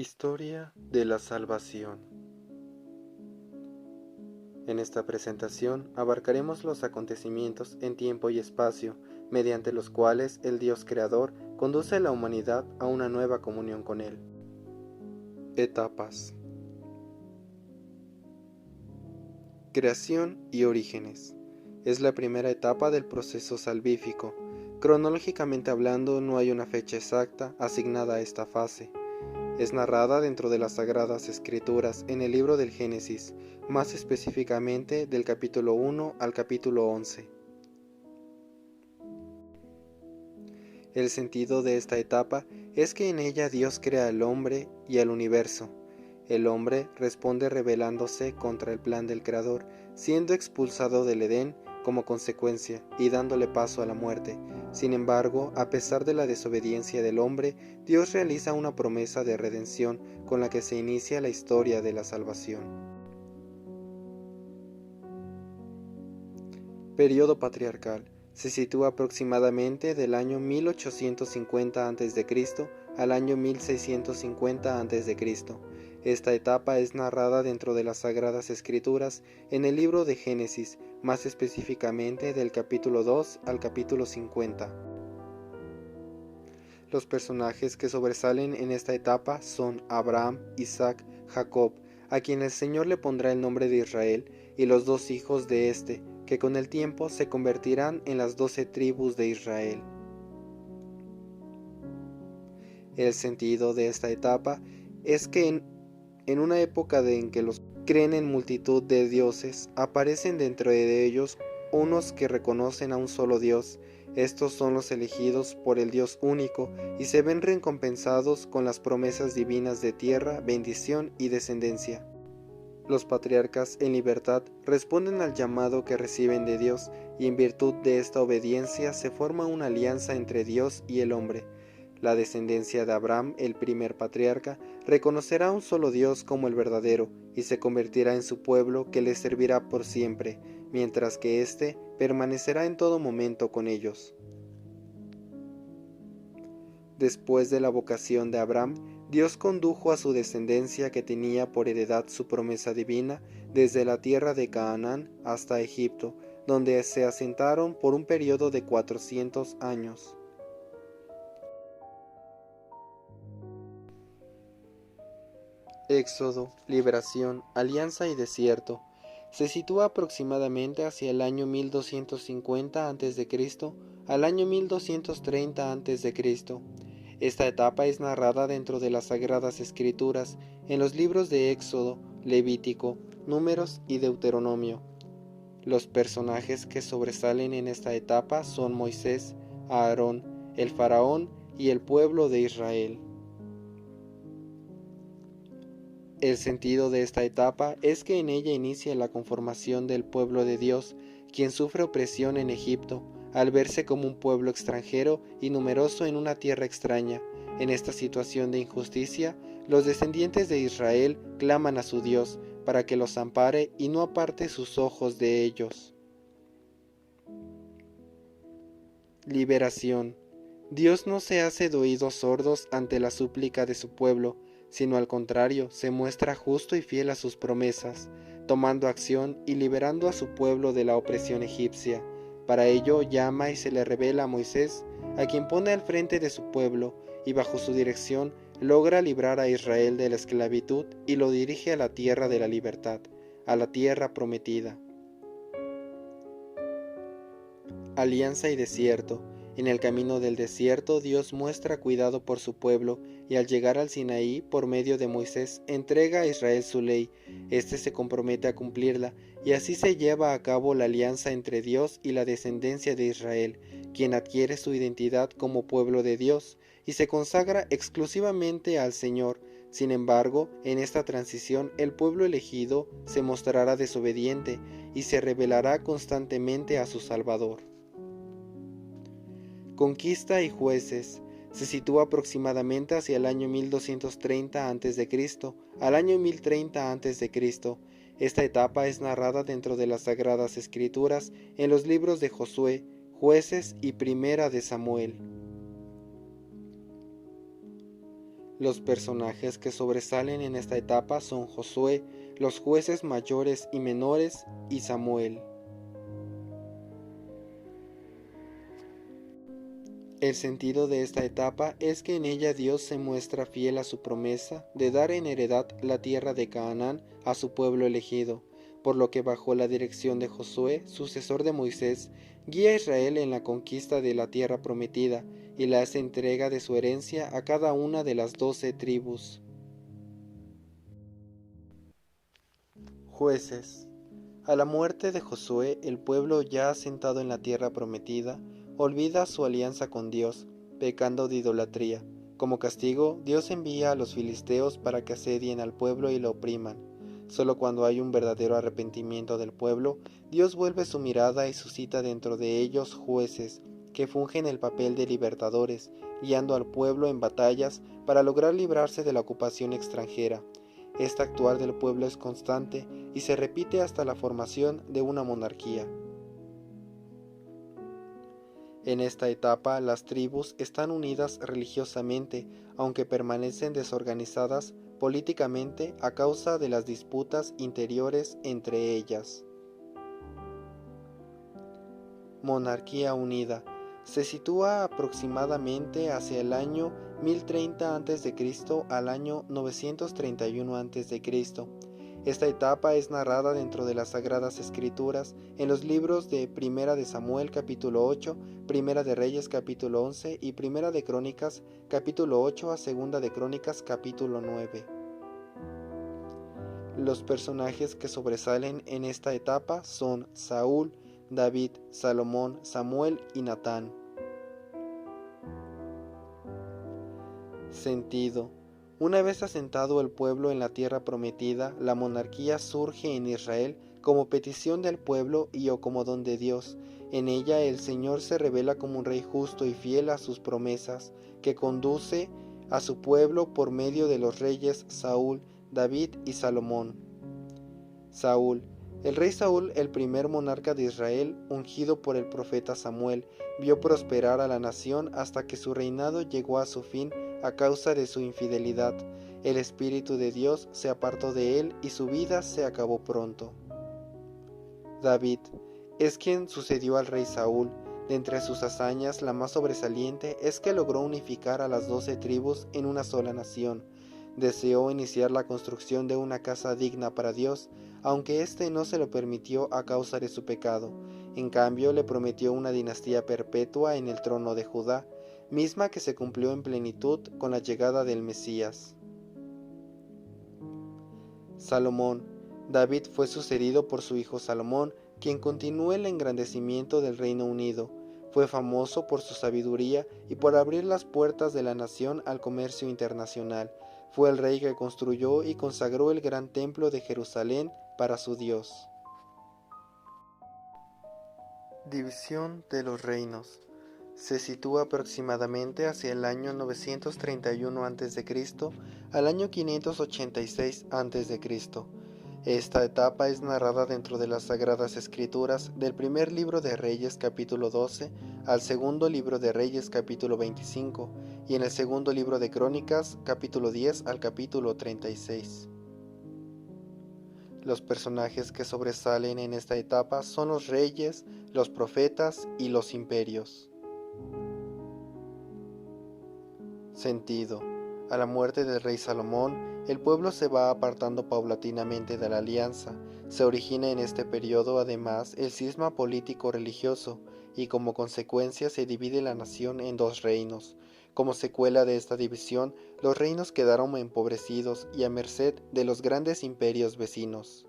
Historia de la salvación. En esta presentación abarcaremos los acontecimientos en tiempo y espacio, mediante los cuales el Dios Creador conduce a la humanidad a una nueva comunión con Él. Etapas. Creación y orígenes. Es la primera etapa del proceso salvífico. Cronológicamente hablando, no hay una fecha exacta asignada a esta fase. Es narrada dentro de las Sagradas Escrituras en el libro del Génesis, más específicamente del capítulo 1 al capítulo 11. El sentido de esta etapa es que en ella Dios crea al hombre y al universo. El hombre responde rebelándose contra el plan del Creador, siendo expulsado del Edén como consecuencia y dándole paso a la muerte. Sin embargo, a pesar de la desobediencia del hombre, Dios realiza una promesa de redención con la que se inicia la historia de la salvación. Periodo patriarcal. Se sitúa aproximadamente del año 1850 a.C. al año 1650 a.C. Esta etapa es narrada dentro de las Sagradas Escrituras en el libro de Génesis, más específicamente del capítulo 2 al capítulo 50. Los personajes que sobresalen en esta etapa son Abraham, Isaac, Jacob, a quien el Señor le pondrá el nombre de Israel, y los dos hijos de éste, que con el tiempo se convertirán en las 12 tribus de Israel. El sentido de esta etapa es que en una época en que los creen en multitud de dioses, aparecen dentro de ellos unos que reconocen a un solo Dios. Estos son los elegidos por el Dios único y se ven recompensados con las promesas divinas de tierra, bendición y descendencia. Los patriarcas en libertad responden al llamado que reciben de Dios, y en virtud de esta obediencia se forma una alianza entre Dios y el hombre. La descendencia de Abraham, el primer patriarca, reconocerá a un solo Dios como el verdadero, y se convertirá en su pueblo que les servirá por siempre, mientras que éste permanecerá en todo momento con ellos. Después de la vocación de Abraham, Dios condujo a su descendencia que tenía por heredad su promesa divina desde la tierra de Canaán hasta Egipto, donde se asentaron por un periodo de 400 años. Éxodo, liberación, alianza y desierto. Se sitúa aproximadamente hacia el año 1250 a.C. al año 1230 a.C. Esta etapa es narrada dentro de las Sagradas Escrituras en los libros de Éxodo, Levítico, Números y Deuteronomio. Los personajes que sobresalen en esta etapa son Moisés, Aarón, el faraón y el pueblo de Israel. El sentido de esta etapa es que en ella inicia la conformación del pueblo de Dios, quien sufre opresión en Egipto, al verse como un pueblo extranjero y numeroso en una tierra extraña. En esta situación de injusticia, los descendientes de Israel claman a su Dios para que los ampare y no aparte sus ojos de ellos. Liberación. Dios no se hace de oídos sordos ante la súplica de su pueblo, sino al contrario, se muestra justo y fiel a sus promesas, tomando acción y liberando a su pueblo de la opresión egipcia. Para ello llama y se le revela a Moisés, a quien pone al frente de su pueblo, y bajo su dirección logra librar a Israel de la esclavitud y lo dirige a la tierra de la libertad, a la tierra prometida. Alianza y desierto. En el camino del desierto Dios muestra cuidado por su pueblo, y al llegar al Sinaí por medio de Moisés entrega a Israel su ley. Este se compromete a cumplirla, y así se lleva a cabo la alianza entre Dios y la descendencia de Israel, quien adquiere su identidad como pueblo de Dios y se consagra exclusivamente al Señor. Sin embargo, en esta transición el pueblo elegido se mostrará desobediente y se rebelará constantemente a su Salvador. Conquista y jueces. Se sitúa aproximadamente hacia el año 1230 a.C. al año 1030 a.C. Esta etapa es narrada dentro de las Sagradas Escrituras en los libros de Josué, Jueces y Primera de Samuel. Los personajes que sobresalen en esta etapa son Josué, los jueces mayores y menores y Samuel. El sentido de esta etapa es que en ella Dios se muestra fiel a su promesa de dar en heredad la tierra de Canaán a su pueblo elegido, por lo que bajo la dirección de Josué, sucesor de Moisés, guía a Israel en la conquista de la tierra prometida y le hace entrega de su herencia a cada una de las 12 tribus. Jueces. A la muerte de Josué, el pueblo ya asentado en la tierra prometida, olvida su alianza con Dios, pecando de idolatría. Como castigo, Dios envía a los filisteos para que asedien al pueblo y lo opriman. Solo cuando hay un verdadero arrepentimiento del pueblo, Dios vuelve su mirada y suscita dentro de ellos jueces, que fungen el papel de libertadores, guiando al pueblo en batallas para lograr librarse de la ocupación extranjera. Este actuar del pueblo es constante y se repite hasta la formación de una monarquía. En esta etapa, las tribus están unidas religiosamente, aunque permanecen desorganizadas políticamente a causa de las disputas interiores entre ellas. Monarquía unida. Se sitúa aproximadamente hacia el año 1030 a.C. al año 931 a.C. Esta etapa es narrada dentro de las Sagradas Escrituras en los libros de Primera de Samuel capítulo 8, Primera de Reyes capítulo 11 y Primera de Crónicas capítulo 8 a Segunda de Crónicas capítulo 9. Los personajes que sobresalen en esta etapa son Saúl, David, Salomón, Samuel y Natán. Sentido. Una vez asentado el pueblo en la tierra prometida, la monarquía surge en Israel como petición del pueblo y o como don de Dios. En ella el Señor se revela como un rey justo y fiel a sus promesas, que conduce a su pueblo por medio de los reyes Saúl, David y Salomón. Saúl. El rey Saúl, el primer monarca de Israel, ungido por el profeta Samuel, vio prosperar a la nación hasta que su reinado llegó a su fin a causa de su infidelidad. El Espíritu de Dios se apartó de él y su vida se acabó pronto. David es quien sucedió al rey Saúl. De entre sus hazañas, la más sobresaliente es que logró unificar a las 12 tribus en una sola nación. Deseó iniciar la construcción de una casa digna para Dios, aunque éste no se lo permitió a causa de su pecado. En cambio, le prometió una dinastía perpetua en el trono de Judá, misma que se cumplió en plenitud con la llegada del Mesías. Salomón. David fue sucedido por su hijo Salomón, quien continuó el engrandecimiento del Reino Unido. Fue famoso por su sabiduría y por abrir las puertas de la nación al comercio internacional. Fue el rey que construyó y consagró el gran templo de Jerusalén para su Dios. División de los reinos. Se sitúa aproximadamente hacia el año 931 a.C. al año 586 a.C. Esta etapa es narrada dentro de las Sagradas Escrituras del primer libro de Reyes capítulo 12 al segundo libro de Reyes capítulo 25 y en el segundo libro de Crónicas capítulo 10 al capítulo 36. Los personajes que sobresalen en esta etapa son los reyes, los profetas y los imperios. Sentido. A la muerte del rey Salomón, el pueblo se va apartando paulatinamente de la alianza. Se origina en este periodo además el cisma político-religioso y como consecuencia se divide la nación en dos reinos. Como secuela de esta división, los reinos quedaron empobrecidos y a merced de los grandes imperios vecinos.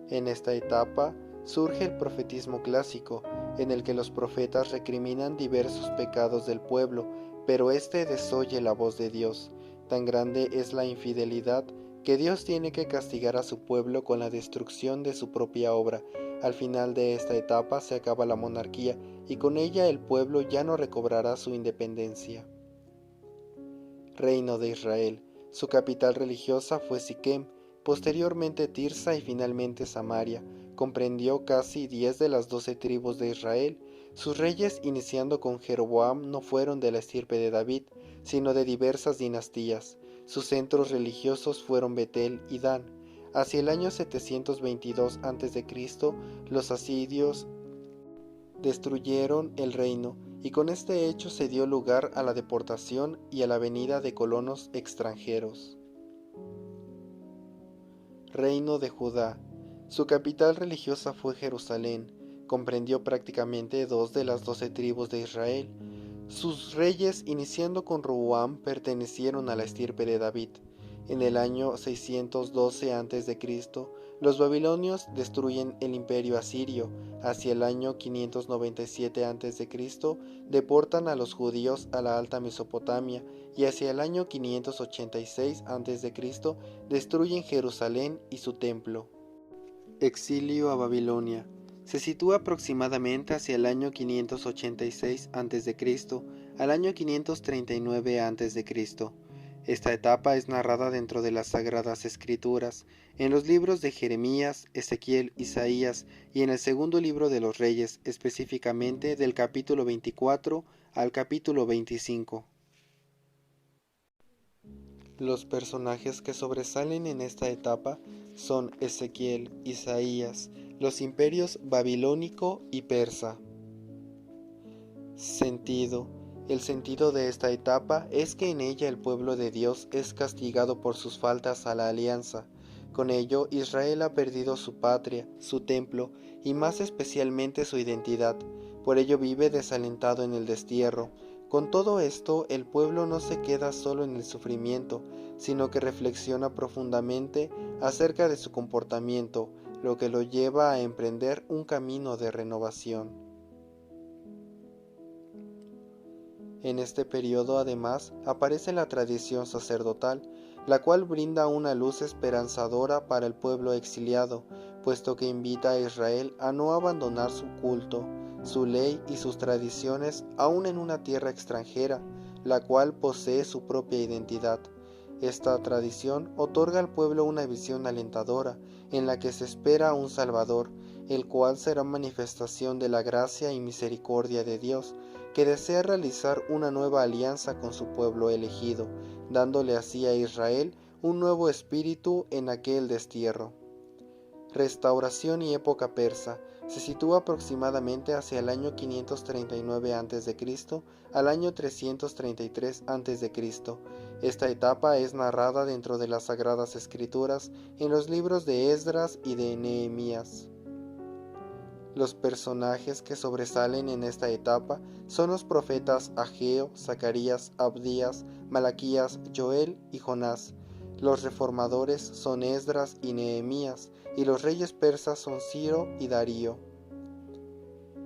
En esta etapa surge el profetismo clásico, en el que los profetas recriminan diversos pecados del pueblo, pero éste desoye la voz de Dios. Tan grande es la infidelidad que Dios tiene que castigar a su pueblo con la destrucción de su propia obra. Al final de esta etapa se acaba la monarquía y con ella el pueblo ya no recobrará su independencia. Reino de Israel. Su capital religiosa fue Siquem, posteriormente Tirsa y finalmente Samaria. Comprendió casi 10 de las 12 tribus de Israel. Sus reyes, iniciando con Jeroboam, no fueron de la estirpe de David, sino de diversas dinastías. Sus centros religiosos fueron Betel y Dan. Hacia el año 722 a.C., los asirios destruyeron el reino, y con este hecho se dio lugar a la deportación y a la venida de colonos extranjeros. Reino de Judá. Su capital religiosa fue Jerusalén. Comprendió prácticamente 2 de las 12 tribus de Israel. Sus reyes, iniciando con Roboam, pertenecieron a la estirpe de David. En el año 612 a.C., los babilonios destruyen el imperio asirio. Hacia el año 597 a.C., deportan a los judíos a la Alta Mesopotamia, y hacia el año 586 a.C. destruyen Jerusalén y su templo. Exilio a Babilonia. Se sitúa aproximadamente hacia el año 586 a.C. al año 539 a.C. Esta etapa es narrada dentro de las Sagradas Escrituras, en los libros de Jeremías, Ezequiel, Isaías y en el segundo libro de los Reyes, específicamente del capítulo 24 al capítulo 25. Los personajes que sobresalen en esta etapa son Ezequiel, Isaías, los imperios babilónico y persa. Sentido. El sentido de esta etapa es que en ella el pueblo de Dios es castigado por sus faltas a la alianza. Con ello, Israel ha perdido su patria, su templo y más especialmente su identidad. Por ello vive desalentado en el destierro. Con todo esto, el pueblo no se queda solo en el sufrimiento, sino que reflexiona profundamente acerca de su comportamiento, lo que lo lleva a emprender un camino de renovación. En este periodo además aparece la tradición sacerdotal, la cual brinda una luz esperanzadora para el pueblo exiliado, puesto que invita a Israel a no abandonar su culto, su ley y sus tradiciones aún en una tierra extranjera, la cual posee su propia identidad. Esta tradición otorga al pueblo una visión alentadora, en la que se espera un Salvador, el cual será manifestación de la gracia y misericordia de Dios, que desea realizar una nueva alianza con su pueblo elegido, dándole así a Israel un nuevo espíritu en aquel destierro. Restauración y época persa. Se sitúa aproximadamente hacia el año 539 a.C. al año 333 a.C. Esta etapa es narrada dentro de las Sagradas Escrituras en los libros de Esdras y de Nehemías. Los personajes que sobresalen en esta etapa son los profetas Ageo, Zacarías, Abdías, Malaquías, Joel y Jonás. Los reformadores son Esdras y Nehemías, y los reyes persas son Ciro y Darío.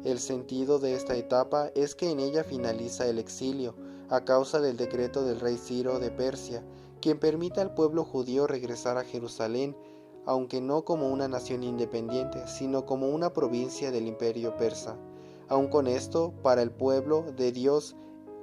El sentido de esta etapa es que en ella finaliza el exilio, a causa del decreto del rey Ciro de Persia, quien permite al pueblo judío regresar a Jerusalén, aunque no como una nación independiente, sino como una provincia del imperio persa. Aun con esto, para el pueblo de Dios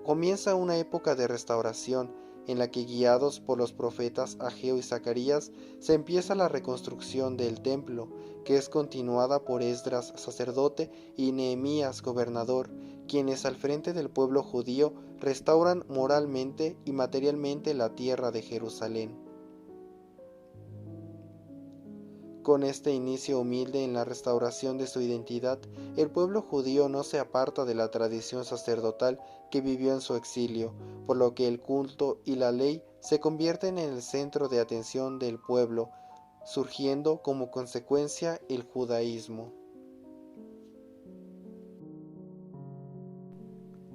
comienza una época de restauración, en la que, guiados por los profetas Ageo y Zacarías, se empieza la reconstrucción del templo, que es continuada por Esdras sacerdote y Nehemías gobernador, quienes al frente del pueblo judío restauran moralmente y materialmente la tierra de Jerusalén. Con este inicio humilde en la restauración de su identidad, el pueblo judío no se aparta de la tradición sacerdotal que vivió en su exilio, por lo que el culto y la ley se convierten en el centro de atención del pueblo, surgiendo como consecuencia el judaísmo.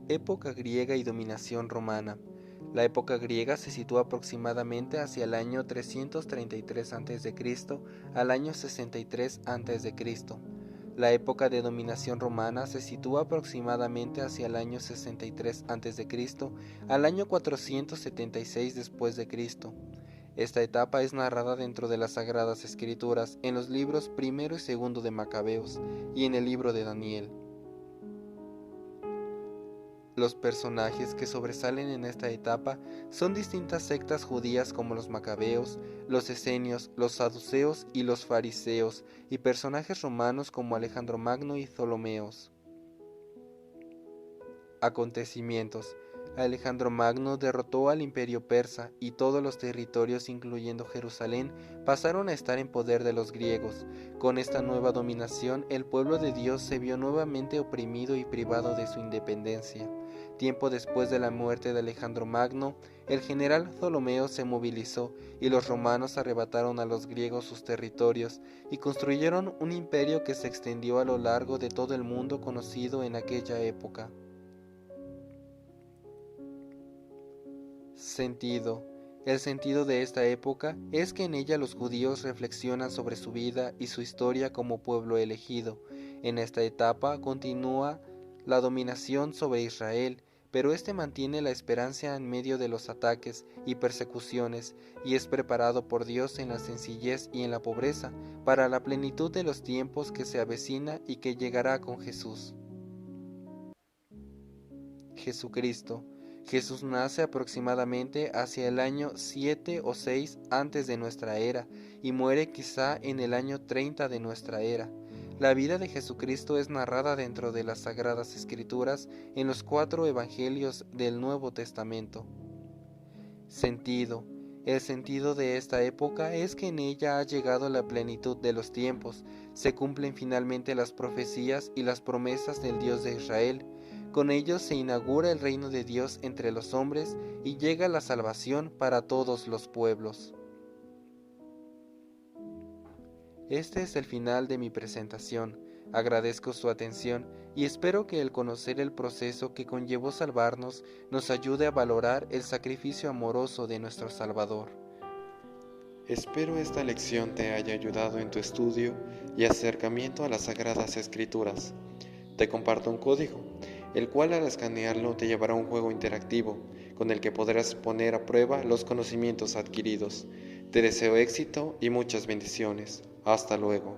Época griega y dominación romana. La época griega se sitúa aproximadamente hacia el año 333 a.C. al año 63 a.C. La época de dominación romana se sitúa aproximadamente hacia el año 63 a.C. al año 476 después de Cristo. Esta etapa es narrada dentro de las Sagradas Escrituras en los libros primero y segundo de Macabeos y en el libro de Daniel. Los personajes que sobresalen en esta etapa son distintas sectas judías como los macabeos, los esenios, los saduceos y los fariseos, y personajes romanos como Alejandro Magno y Ptolomeos. acontecimientos. Alejandro Magno derrotó al imperio persa y todos los territorios, incluyendo Jerusalén, pasaron a estar en poder de los griegos. Con esta nueva dominación, el pueblo de Dios se vio nuevamente oprimido y privado de su independencia. Tiempo después de la muerte de Alejandro Magno, el general Ptolomeo se movilizó y los romanos arrebataron a los griegos sus territorios y construyeron un imperio que se extendió a lo largo de todo el mundo conocido en aquella época. Sentido. El sentido de esta época es que en ella los judíos reflexionan sobre su vida y su historia como pueblo elegido. En esta etapa continúa la dominación sobre Israel, pero éste mantiene la esperanza en medio de los ataques y persecuciones y es preparado por Dios en la sencillez y en la pobreza para la plenitud de los tiempos que se avecina y que llegará con Jesús. Jesucristo. Jesús nace aproximadamente hacia el año 7 o 6 antes de nuestra era y muere quizá en el año 30 de nuestra era. La vida de Jesucristo es narrada dentro de las Sagradas Escrituras en los 4 evangelios del Nuevo Testamento. Sentido. El sentido de esta época es que en ella ha llegado la plenitud de los tiempos, se cumplen finalmente las profecías y las promesas del Dios de Israel. Con ellos se inaugura el reino de Dios entre los hombres y llega la salvación para todos los pueblos. Este es el final de mi presentación. Agradezco su atención y espero que el conocer el proceso que conllevó salvarnos nos ayude a valorar el sacrificio amoroso de nuestro Salvador. Espero esta lección te haya ayudado en tu estudio y acercamiento a las Sagradas Escrituras. Te comparto un código, el cual al escanearlo te llevará a un juego interactivo, con el que podrás poner a prueba los conocimientos adquiridos. Te deseo éxito y muchas bendiciones. Hasta luego.